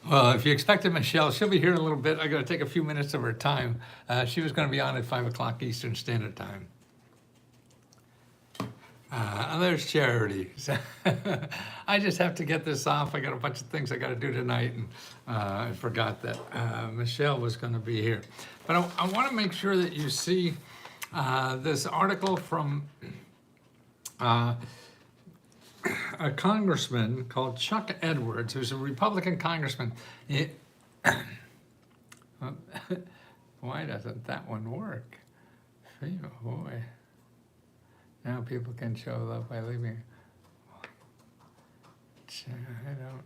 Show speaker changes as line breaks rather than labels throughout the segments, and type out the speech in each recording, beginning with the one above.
Well, if you expected Michelle, she'll be here in a little bit. I got to take a few minutes of her time. She was going to be on at 5 o'clock Eastern Standard Time. There's Charity. I just have to get this off. I got a bunch of things I got to do tonight, and I forgot that Michelle was going to be here. But I want to make sure that you see this article from a congressman called Chuck Edwards, who's a Republican congressman. Why doesn't that one work? Oh boy. Now people can show love by leaving. I don't.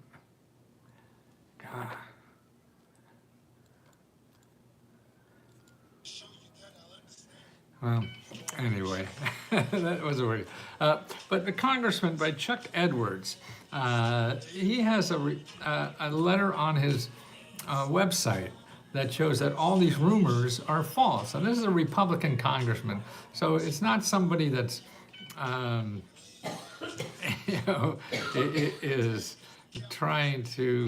God. Well, anyway, that was a word. But the congressman by Chuck Edwards, he has a letter on his website that shows that all these rumors are false. And this is a Republican congressman, so it's not somebody that's, is trying to,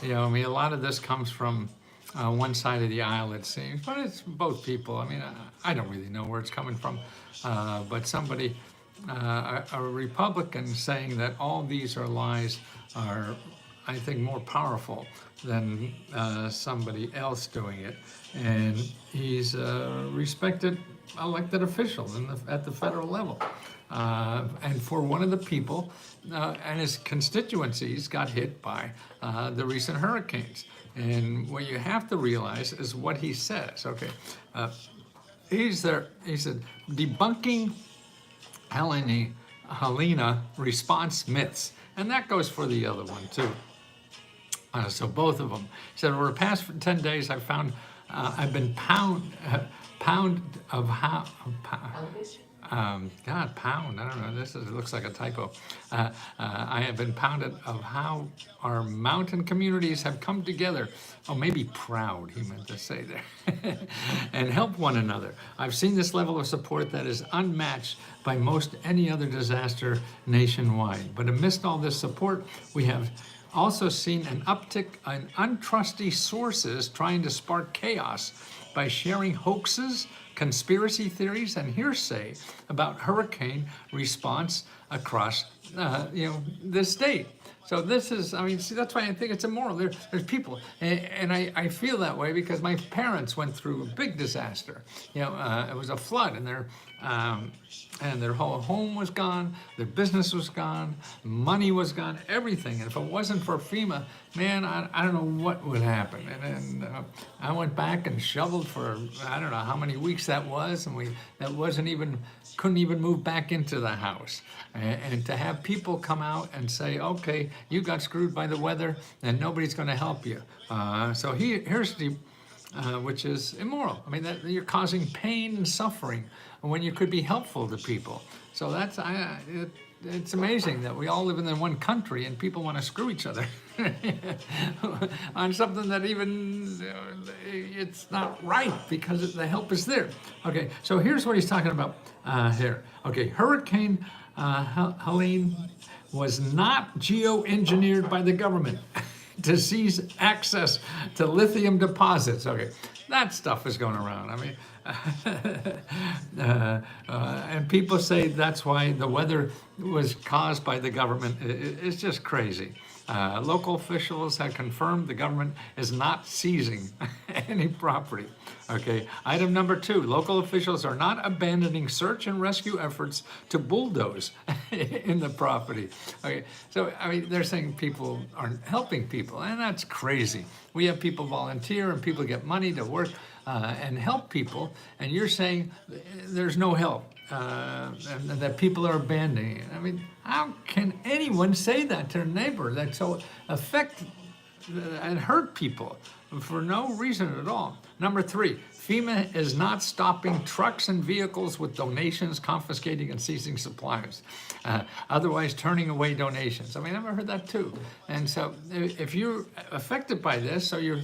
I mean, a lot of this comes from one side of the aisle, it seems, but it's both people. I mean, I don't really know where it's coming from, but somebody, a Republican saying that all these are lies are, I think, more powerful than somebody else doing it. And he's a respected elected official at the federal level. And for one of the people, and his constituencies got hit by the recent hurricanes. And what you have to realize is what he says. Okay, he said, debunking Helena response myths. And that goes for the other one too. So both of them. He said, over the past 10 days, I've found, I've been pound of how, God, pound, I don't know, it looks like a typo. I have been pounded of how our mountain communities have come together. Oh, maybe proud, he meant to say there. And help one another. I've seen this level of support that is unmatched by most any other disaster nationwide. But amidst all this support, we have also seen an uptick in untrusty sources trying to spark chaos by sharing hoaxes, conspiracy theories, and hearsay about hurricane response across, the state. So this is, I mean, see, that's why I think it's immoral. There's people, and I feel that way because my parents went through a big disaster. It was a flood, and their whole home was gone, their business was gone, money was gone, everything. And if it wasn't for FEMA, man, I don't know what would happen. And I went back and shoveled for, I don't know how many weeks that was, and couldn't even move back into the house. And to have people come out and say, okay, you got screwed by the weather and nobody's gonna help you. So here's the, which is immoral. I mean, that you're causing pain and suffering when you could be helpful to people. So that's, it's amazing that we all live in one country and people want to screw each other on something that even, it's not right because the help is there. Okay, so here's what he's talking about here. Okay, Hurricane Helene was not geoengineered by the government to seize access to lithium deposits. Okay, that stuff is going around. I mean, and people say that's why the weather was caused by the government. It's just crazy. Local officials have confirmed the government is not seizing any property. Okay, item number 2, local officials are not abandoning search and rescue efforts to bulldoze in the property. Okay, so I mean, they're saying people aren't helping people, and that's crazy. We have people volunteer and people get money to work and help people, and you're saying there's no help. And that people are abandoning it. I mean, how can anyone say that to their neighbor that so affect and hurt people for no reason at all? Number 3, FEMA is not stopping trucks and vehicles with donations, confiscating and seizing supplies, otherwise turning away donations. I mean, I've heard that too. And so if you're affected by this, so you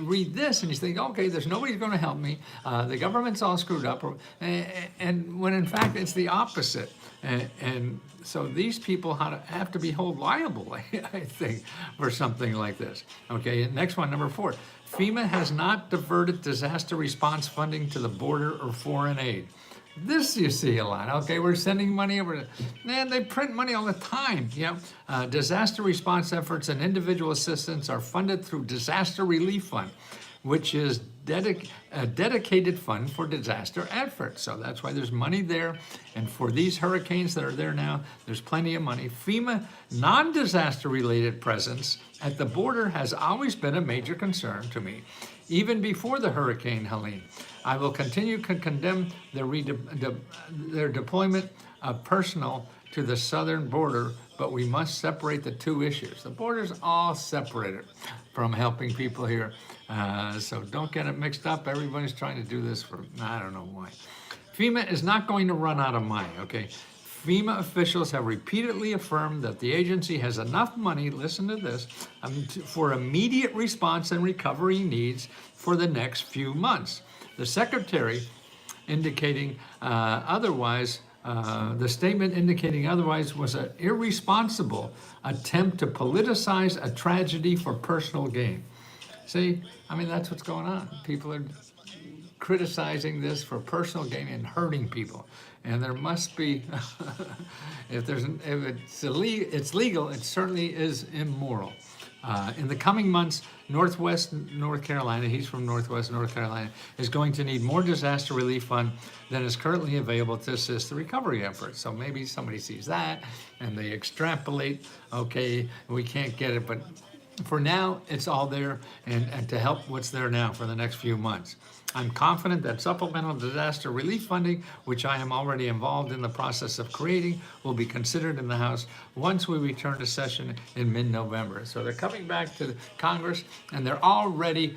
read this and you think, okay, there's nobody going to help me. The government's all screwed up. And when in fact it's the opposite. And so these people have to be held liable, I think, for something like this. Okay, next one, number 4. FEMA has not diverted disaster response funding to the border or foreign aid. This you see a lot. Okay, we're sending money over. Man, they print money all the time. Disaster response efforts and individual assistance are funded through Disaster Relief Fund, which is a dedicated fund for disaster efforts. So that's why there's money there. And for these hurricanes that are there now, there's plenty of money. FEMA non-disaster related presence at the border has always been a major concern to me, even before the Hurricane Helene. I will continue to condemn their deployment of personnel to the southern border, but we must separate the two issues. The border's all separated from helping people here. So don't get it mixed up. Everybody's trying to do this for, I don't know why. FEMA is not going to run out of money, okay? FEMA officials have repeatedly affirmed that the agency has enough money, listen to this, for immediate response and recovery needs for the next few months. The secretary indicating otherwise, the statement indicating otherwise was an irresponsible attempt to politicize a tragedy for personal gain. See, I mean, that's what's going on. People are criticizing this for personal gain and hurting people. And there must be, if it's legal, it certainly is immoral. In the coming months, Northwest North Carolina, he's from Northwest North Carolina, is going to need more disaster relief fund than is currently available to assist the recovery efforts. So maybe somebody sees that and they extrapolate, okay, we can't get it, but for now, it's all there and to help what's there now for the next few months. I'm confident that supplemental disaster relief funding, which I am already involved in the process of creating, will be considered in the House once we return to session in mid-November. So they're coming back to Congress and they're already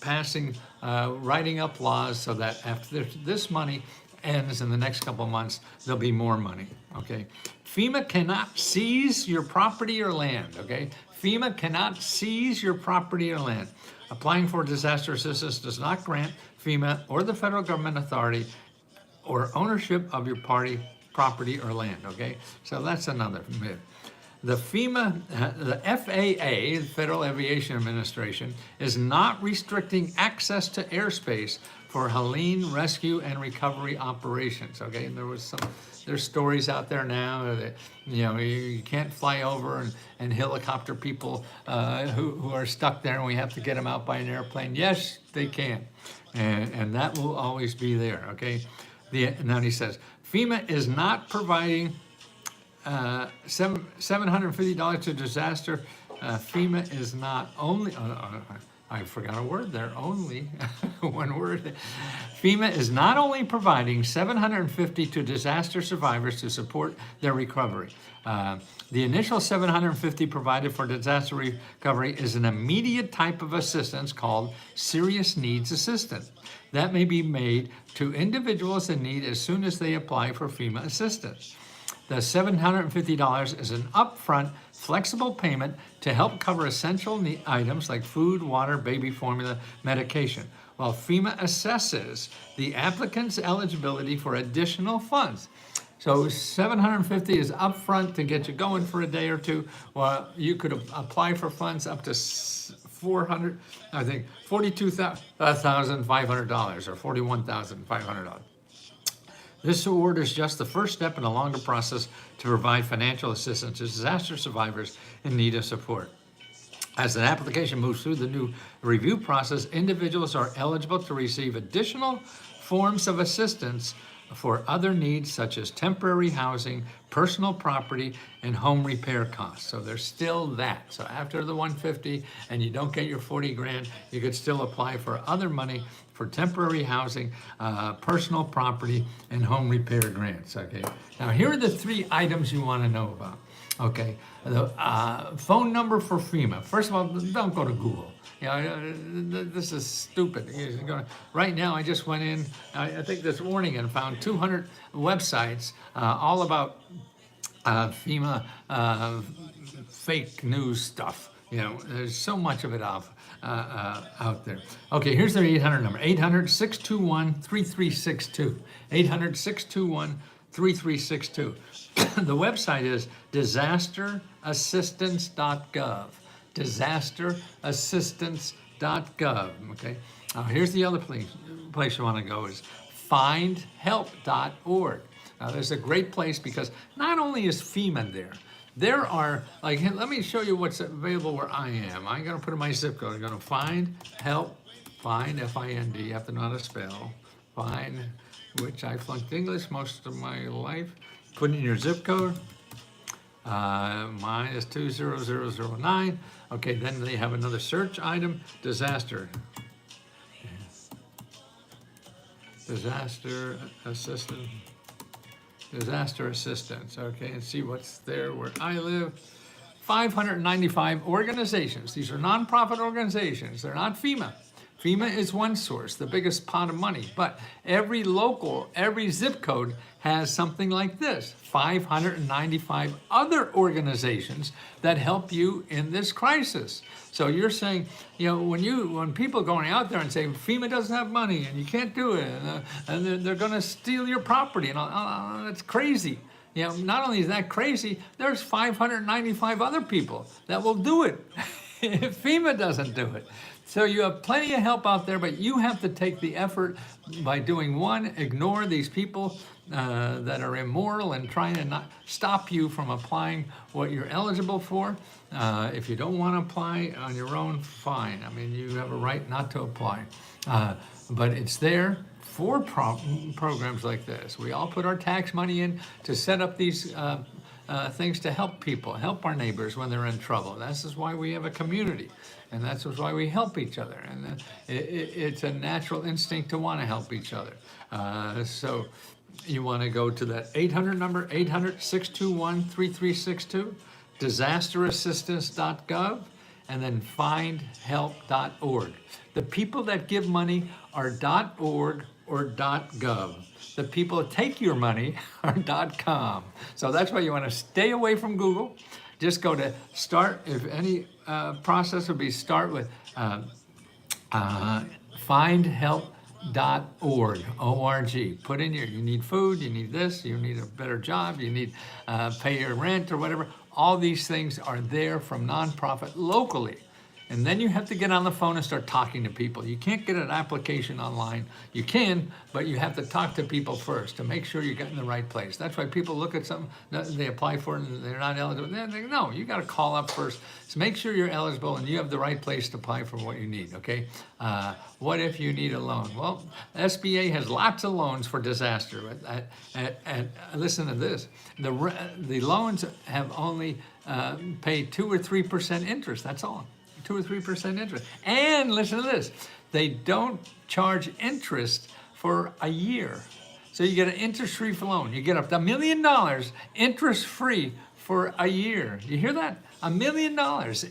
passing, writing up laws so that after this money ends in the next couple months, there'll be more money, okay? FEMA cannot seize your property or land, okay? FEMA cannot seize your property or land. Applying for disaster assistance does not grant FEMA or the federal government authority or ownership of your property or land, okay? So that's another myth. The FAA, the Federal Aviation Administration, is not restricting access to airspace for Helene rescue and recovery operations, okay? And there's stories out there now that, you can't fly over and helicopter people who are stuck there and we have to get them out by an airplane. Yes, they can. And that will always be there, okay? And then he says, FEMA is not providing $750 to disaster. FEMA is not only, I forgot a word there, only, one word. FEMA is not only providing $750 to disaster survivors to support their recovery. The initial $750 provided for disaster recovery is an immediate type of assistance called serious needs assistance. That may be made to individuals in need as soon as they apply for FEMA assistance. The $750 is an upfront, flexible payment to help cover essential items like food, water, baby formula, medication, while FEMA assesses the applicant's eligibility for additional funds. So $750 is upfront to get you going for a day or two, while you could apply for funds up to $42,500 or $41,500. This award is just the first step in a longer process to provide financial assistance to disaster survivors in need of support. As an application moves through the new review process, individuals are eligible to receive additional forms of assistance for other needs such as temporary housing, personal property, and home repair costs. So there's still that. So after the $150 and you don't get your $40 grand, you could still apply for other money for temporary housing, personal property, and home repair grants, okay? Now here are the 3 items you want to know about. Okay, the phone number for FEMA. First of all, don't go to Google. You know, this is stupid. Right now, I just went in, I think this morning, and found 200 websites all about FEMA fake news stuff. You know, there's so much of it out there. Okay, here's their 800 number, 800-621-3362. 800-621-3362. The website is DisasterAssistance.gov. DisasterAssistance.gov. Okay. Here's the other place you want to go is findhelp.org. Now, there's a great place because not only is FEMA there are, like, let me show you what's available where I am. I'm going to put in my zip code. I'm going to find help, find, F-I-N-D, you have to know how to spell, find, which I flunked English most of my life. Put in your zip code. Mine is 20009. Okay, then they have another search item, disaster. Disaster assistance. Disaster assistance, okay, and see what's there where I live. 595 organizations. These are nonprofit organizations. They're not FEMA. FEMA is one source, the biggest pot of money, but every zip code has something like this, 595 other organizations that help you in this crisis. So you're saying, you know, when people are going out there and saying FEMA doesn't have money and you can't do it, and they're going to steal your property, and that's crazy. You know, not only is that crazy, there's 595 other people that will do it if FEMA doesn't do it. So you have plenty of help out there, but you have to take the effort by doing one, ignore these people that are immoral and trying to not stop you from applying what you're eligible for. If you don't want to apply on your own, fine. I mean, you have a right not to apply. But it's there for programs like this. We all put our tax money in to set up these things to help people, help our neighbors when they're in trouble. This is why we have a community, and that's why we help each other. And it's a natural instinct to want to help each other. So you want to go to that 800 number, 800-621-3362, DisasterAssistance.gov, and then findhelp.org. The people that give money are .org or .gov. The people that take your money are .com. So that's why you want to stay away from Google. Just go to start, if any process would be start with findhelp.org, O-R-G. Put in you need food, you need this, you need a better job, you need pay your rent or whatever. All these things are there from nonprofit locally. And then you have to get on the phone and start talking to people. You can't get an application online. You can, but you have to talk to people first to make sure you get in the right place. That's why people look at something, they apply for it and they're not eligible. No, you got to call up first. So make sure you're eligible and you have the right place to apply for what you need, okay? What if you need a loan? Well, SBA has lots of loans for disaster. And listen to this. The loans have only paid 2 or 3% interest, that's all. 2 or 3% interest. And listen to this, they don't charge interest for a year. So you get an interest-free loan. You get up to $1 million interest-free for a year. You hear that? $1 million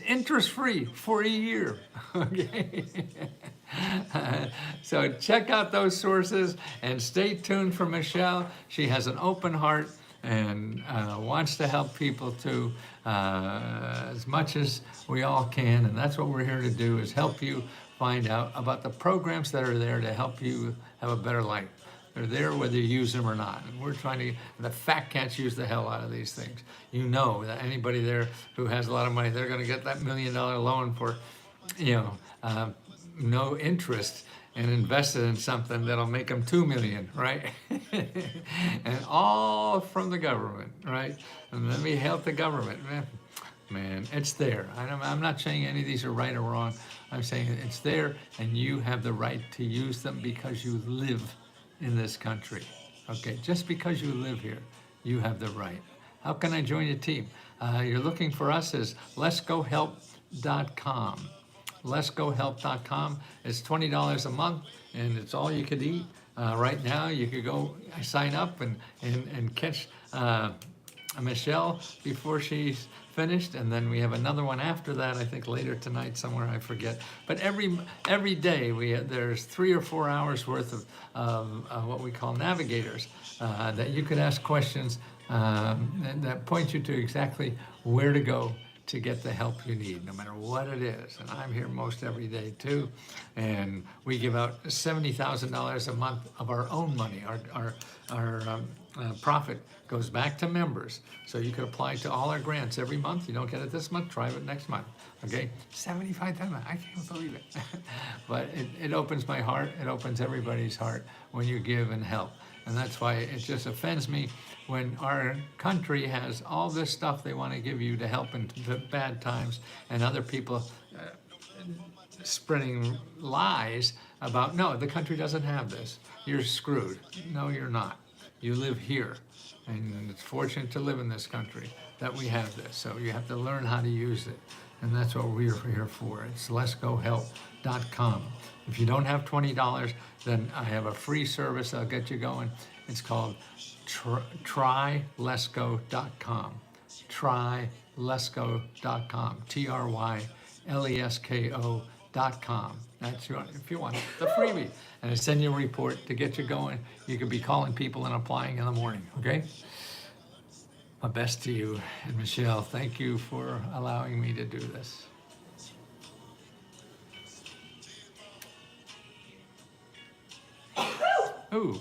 interest-free for a year. Okay. So check out those sources and stay tuned for Michelle. She has an open heart and wants to help people too, as much as we all can. And that's what we're here to do, is help you find out about the programs that are there to help you have a better life. They're there whether you use them or not. And we're trying to, the fat cats use the hell out of these things. You know that anybody there who has a lot of money, they're gonna get that $1 million loan for, you know, no interest, and invested in something that'll make them 2 million, right? And all from the government, right? And let me help the government, man, it's there. I'm not saying any of these are right or wrong. I'm saying it's there, and you have the right to use them because you live in this country, okay? Just because you live here, you have the right. How can I join your team? You're looking for us as letsgohelp.com. letsgohelp.com. It's $20 a month, and it's all you could eat. Right now, you could go sign up and catch Michelle before she's finished, and then we have another one after that, I think later tonight somewhere, I forget. But every day there's 3 or 4 hours worth of what we call navigators that you could ask questions that point you to exactly where to go to get the help you need, no matter what it is. And I'm here most every day too. And we give out $70,000 a month of our own money. Our profit goes back to members. So you could apply to all our grants every month. You don't get it this month, try it next month. Okay, 75,000, I can't believe it. But it opens my heart, it opens everybody's heart when you give and help. And that's why it just offends me when our country has all this stuff they want to give you to help in bad times, and other people spreading lies about, no, the country doesn't have this. You're screwed. No, you're not. You live here, and it's fortunate to live in this country that we have this. So you have to learn how to use it, and that's what we're here for. It's letsgohelp.com. If you don't have $20, then I have a free service that'll get you going. It's called TryLesGo.com. TryLesGo.com. TryLesGo.com. That's if you want the freebie. And I send you a report to get you going. You could be calling people and applying in the morning, okay? My best to you. And Michelle, thank you for allowing me to do this. Ooh.